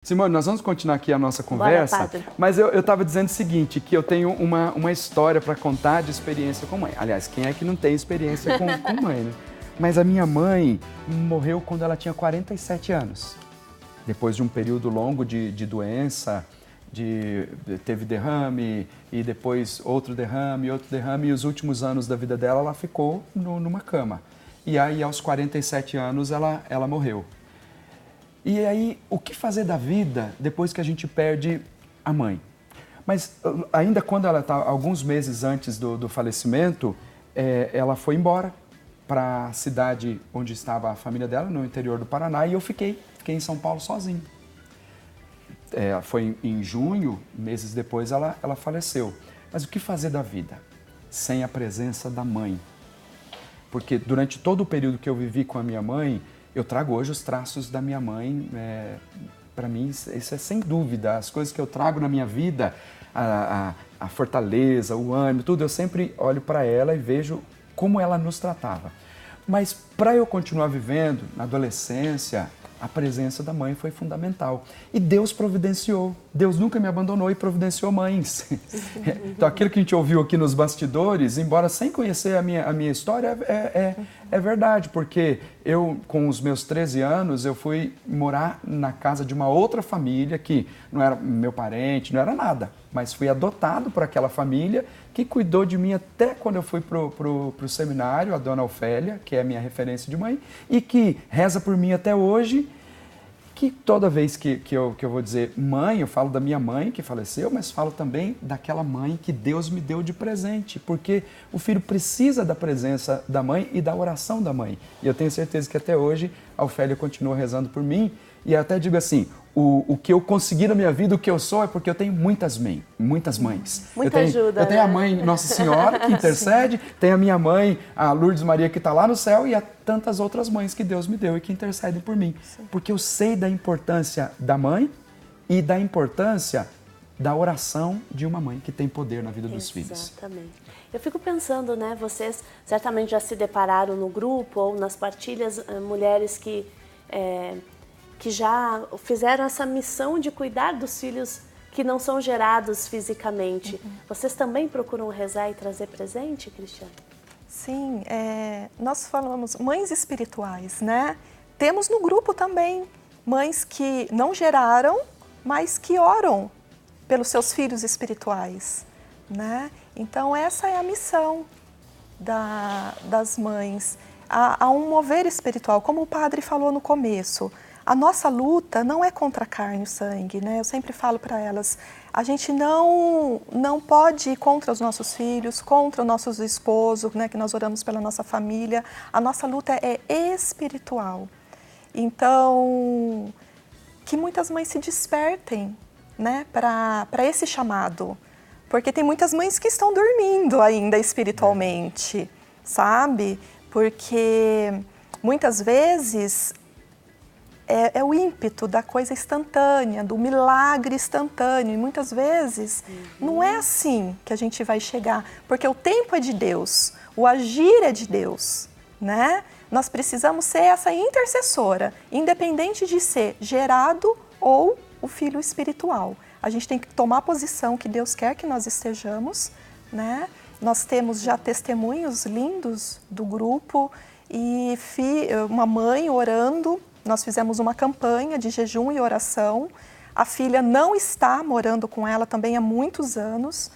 Simone, nós vamos continuar aqui a nossa conversa, mas eu estava dizendo o seguinte, que eu tenho uma história para contar de experiência com mãe. Aliás, quem é que não tem experiência com mãe, né? Mas a minha mãe morreu quando ela tinha 47 anos. Depois de um período longo de doença, teve derrame, e depois outro derrame, e os últimos anos da vida dela, ela ficou numa cama. E aí, aos 47 anos, ela morreu. E aí, o que fazer da vida depois que a gente perde a mãe? Mas ainda quando ela está, alguns meses antes do falecimento, ela foi embora para a cidade onde estava a família dela, no interior do Paraná, e eu fiquei em São Paulo sozinho. Foi em junho, meses depois, ela faleceu. Mas o que fazer da vida sem a presença da mãe? Porque durante todo o período que eu vivi com a minha mãe, eu trago hoje os traços da minha mãe. Para mim, isso é sem dúvida. As coisas que eu trago na minha vida, a fortaleza, o ânimo, tudo, eu sempre olho para ela e vejo como ela nos tratava. Mas para eu continuar vivendo na adolescência, a presença da mãe foi fundamental. E Deus providenciou. Deus nunca me abandonou e providenciou mães. Então, aquilo que a gente ouviu aqui nos bastidores, embora sem conhecer a minha história, é verdade. Porque eu, com os meus 13 anos, eu fui morar na casa de uma outra família que não era meu parente, não era nada. Mas fui adotado por aquela família que cuidou de mim até quando eu fui pro seminário, a dona Ofélia, que é a minha referência de mãe, e que reza por mim até hoje, que toda vez que eu vou dizer mãe, eu falo da minha mãe que faleceu, mas falo também daquela mãe que Deus me deu de presente, porque o filho precisa da presença da mãe e da oração da mãe. E eu tenho certeza que até hoje a Ofélia continua rezando por mim, e eu até digo assim, o que eu consegui na minha vida, o que eu sou, é porque eu tenho muitas mães. Muita ajuda, eu tenho a mãe Nossa Senhora, que intercede, tenho a minha mãe, a Lourdes Maria, que está lá no céu, e há tantas outras mães que Deus me deu e que intercedem por mim. Sim. Porque eu sei da importância da mãe e da importância da oração de uma mãe que tem poder na vida dos filhos. Exatamente. Eu fico pensando, né, vocês certamente já se depararam no grupo ou nas partilhas, mulheres que já fizeram essa missão de cuidar dos filhos que não são gerados fisicamente. Uhum. Vocês também procuram rezar e trazer presente, Cristiane? Sim, nós falamos mães espirituais, né? Temos no grupo também mães que não geraram, mas que oram pelos seus filhos espirituais, né? Então essa é a missão das mães. Há um mover espiritual, como o padre falou no começo. A nossa luta não é contra a carne e o sangue, né? Eu sempre falo para elas, a gente não pode ir contra os nossos filhos, contra os nossos esposos, né? Que nós oramos pela nossa família. A nossa luta é espiritual. Então, que muitas mães se despertem, né? Para esse chamado. Porque tem muitas mães que estão dormindo ainda espiritualmente, sabe? Porque muitas vezes é o ímpeto da coisa instantânea, do milagre instantâneo. E muitas vezes não é assim que a gente vai chegar, porque o tempo é de Deus, o agir é de Deus, né? Nós precisamos ser essa intercessora, independente de ser gerado ou o filho espiritual. A gente tem que tomar a posição que Deus quer que nós estejamos, né? Nós temos já testemunhos lindos do grupo e uma mãe orando. Nós fizemos uma campanha de jejum e oração. A filha não está morando com ela também há muitos anos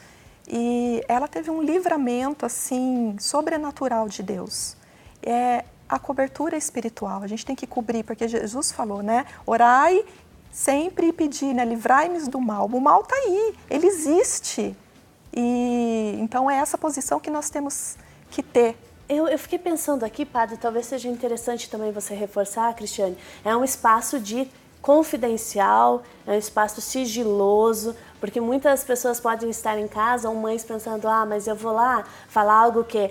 e ela teve um livramento assim sobrenatural de Deus. É a cobertura espiritual. A gente tem que cobrir, porque Jesus falou, né? Orai sempre e pedir, né? Livrai-nos do mal. O mal está aí, ele existe. E então é essa posição que nós temos que ter. Eu fiquei pensando aqui, padre, talvez seja interessante também você reforçar, Cristiane, é um espaço confidencial, é um espaço sigiloso, porque muitas pessoas podem estar em casa ou mães pensando, mas eu vou lá falar algo que...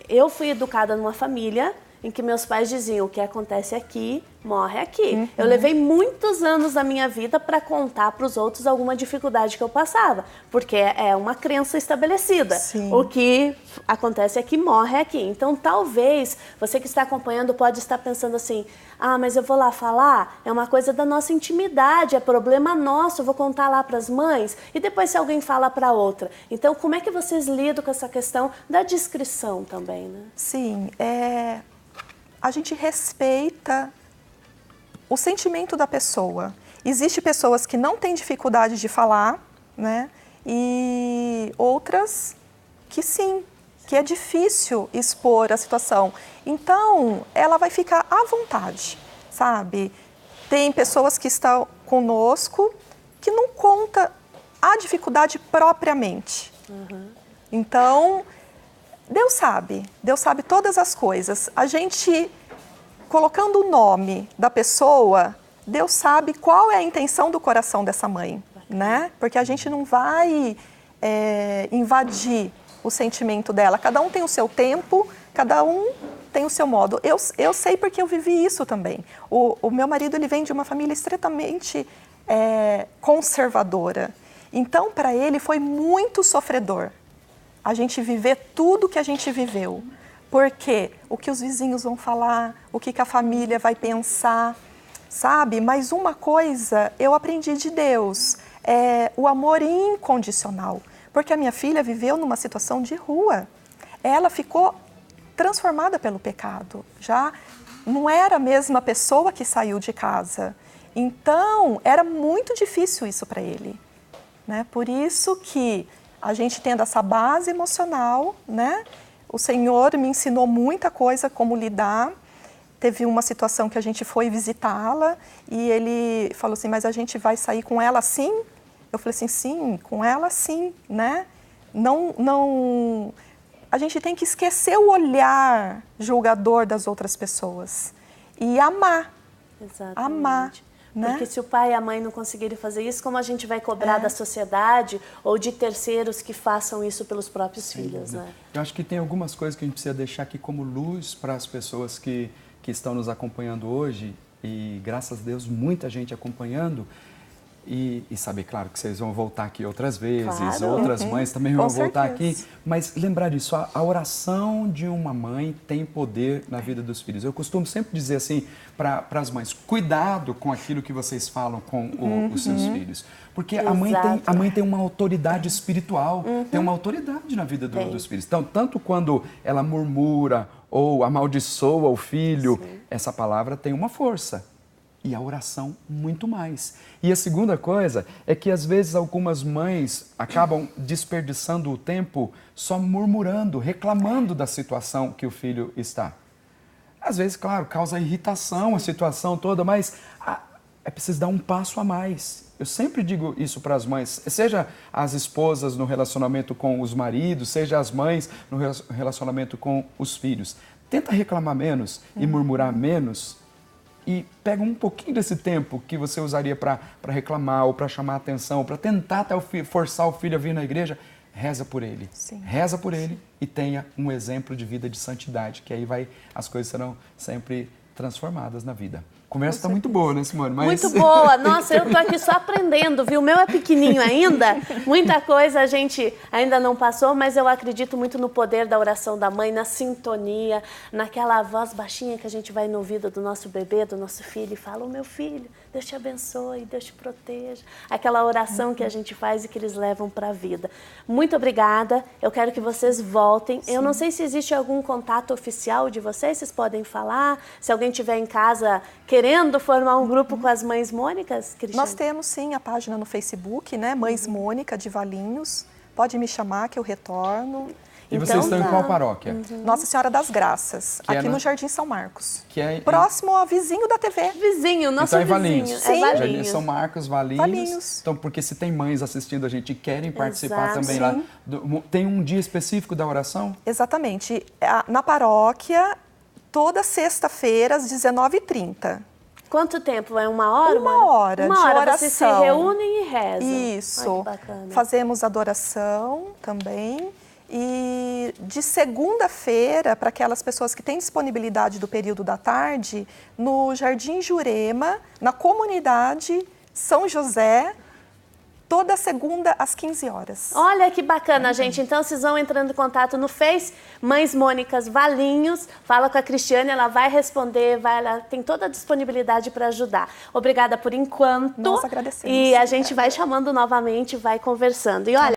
eu fui educada numa família em que meus pais diziam, o que acontece aqui, morre aqui. Uhum. Eu levei muitos anos da minha vida para contar para os outros alguma dificuldade que eu passava, porque é uma crença estabelecida. Sim. O que acontece aqui, morre aqui. Então, talvez, você que está acompanhando pode estar pensando assim, Ah, mas eu vou lá falar? É uma coisa da nossa intimidade, é problema nosso, eu vou contar lá para as mães e depois se alguém fala para outra. Então, como é que vocês lidam com essa questão da discrição também, né? Sim, a gente respeita o sentimento da pessoa. Existem pessoas que não têm dificuldade de falar, né? E outras que sim, que é difícil expor a situação. Então, ela vai ficar à vontade, sabe? Tem pessoas que estão conosco que não conta a dificuldade propriamente. Então, Deus sabe todas as coisas. A gente, colocando o nome da pessoa, Deus sabe qual é a intenção do coração dessa mãe, né? Porque a gente não vai invadir o sentimento dela. Cada um tem o seu tempo, cada um tem o seu modo. Eu sei porque eu vivi isso também. O meu marido, ele vem de uma família extremamente conservadora. Então, para ele, foi muito sofredor a gente viver tudo que a gente viveu. Porque o que os vizinhos vão falar, o que a família vai pensar, sabe? Mas uma coisa eu aprendi de Deus, é o amor incondicional. Porque a minha filha viveu numa situação de rua. Ela ficou transformada pelo pecado. Já não era a mesma pessoa que saiu de casa. Então, era muito difícil isso para ele, né? Por isso que a gente tendo essa base emocional, né? O Senhor me ensinou muita coisa, como lidar. Teve uma situação que a gente foi visitá-la e ele falou assim, mas a gente vai sair com ela assim? Eu falei assim, sim, com ela sim, né? Não, a gente tem que esquecer o olhar julgador das outras pessoas e amar. Exatamente. Amar. Né? Porque se o pai e a mãe não conseguirem fazer isso, como a gente vai cobrar da sociedade ou de terceiros que façam isso pelos próprios filhos, né? Eu acho que tem algumas coisas que a gente precisa deixar aqui como luz para as pessoas que estão nos acompanhando hoje e, graças a Deus, muita gente acompanhando. E saber, claro, que vocês vão voltar aqui outras vezes, claro. Outras mães também vão voltar aqui. certeza. Mas lembrar disso, a oração de uma mãe tem poder na vida dos filhos. Eu costumo sempre dizer assim para as mães, cuidado com aquilo que vocês falam com os seus filhos. Porque a mãe tem uma autoridade espiritual, tem uma autoridade na vida dos filhos. Então, tanto quando ela murmura ou amaldiçoa o filho, essa palavra tem uma força. E a oração muito mais. E a segunda coisa é que às vezes algumas mães acabam desperdiçando o tempo só murmurando, reclamando da situação que o filho está. Às vezes, claro, causa irritação a situação toda, mas é preciso dar um passo a mais. Eu sempre digo isso para as mães, seja as esposas no relacionamento com os maridos, seja as mães no relacionamento com os filhos. Tenta reclamar menos e murmurar menos. E pega um pouquinho desse tempo que você usaria para reclamar ou para chamar a atenção, ou para tentar até forçar o filho a vir na igreja, reza por ele. Sim. Reza por ele e tenha um exemplo de vida de santidade, que aí as coisas serão sempre transformadas na vida. A conversa está muito boa, né, Simone? Mas... Muito boa. Nossa, eu tô aqui só aprendendo, viu? O meu é pequenininho ainda. Muita coisa a gente ainda não passou, mas eu acredito muito no poder da oração da mãe, na sintonia, naquela voz baixinha que a gente vai no ouvido do nosso bebê, do nosso filho e fala, meu filho, Deus te abençoe, Deus te proteja. Aquela oração que a gente faz e que eles levam para a vida. Muito obrigada. Eu quero que vocês voltem. Sim. Eu não sei se existe algum contato oficial de vocês podem falar. Se alguém estiver em casa querendo formar um grupo com as Mães Mônicas, Cristiane? Nós temos sim a página no Facebook, né? Mães Mônica de Valinhos. Pode me chamar que eu retorno. E vocês estão em qual paróquia? Nossa Senhora das Graças, aqui no Jardim São Marcos. Que é próximo ao vizinho da TV. Vizinho, nosso então, vizinho. Valinhos. Sim. Jardim São Marcos, Valinhos. Então, porque se tem mães assistindo a gente e querem participar também lá. Tem um dia específico da oração? Exatamente. Na paróquia, toda sexta-feira, às 19h30. Quanto tempo? É uma hora? Uma hora de oração. Vocês se reúnem e rezam. Isso. Ai, que bacana. Fazemos adoração também. E de segunda-feira, para aquelas pessoas que têm disponibilidade do período da tarde, no Jardim Jurema, na comunidade São José, toda segunda às 15 horas. Olha que bacana, gente. Então, vocês vão entrando em contato no Face, Mães Mônicas Valinhos, fala com a Cristiane, ela vai responder, ela tem toda a disponibilidade para ajudar. Obrigada por enquanto. Nós agradecemos. E a gente vai chamando novamente, vai conversando. E olha,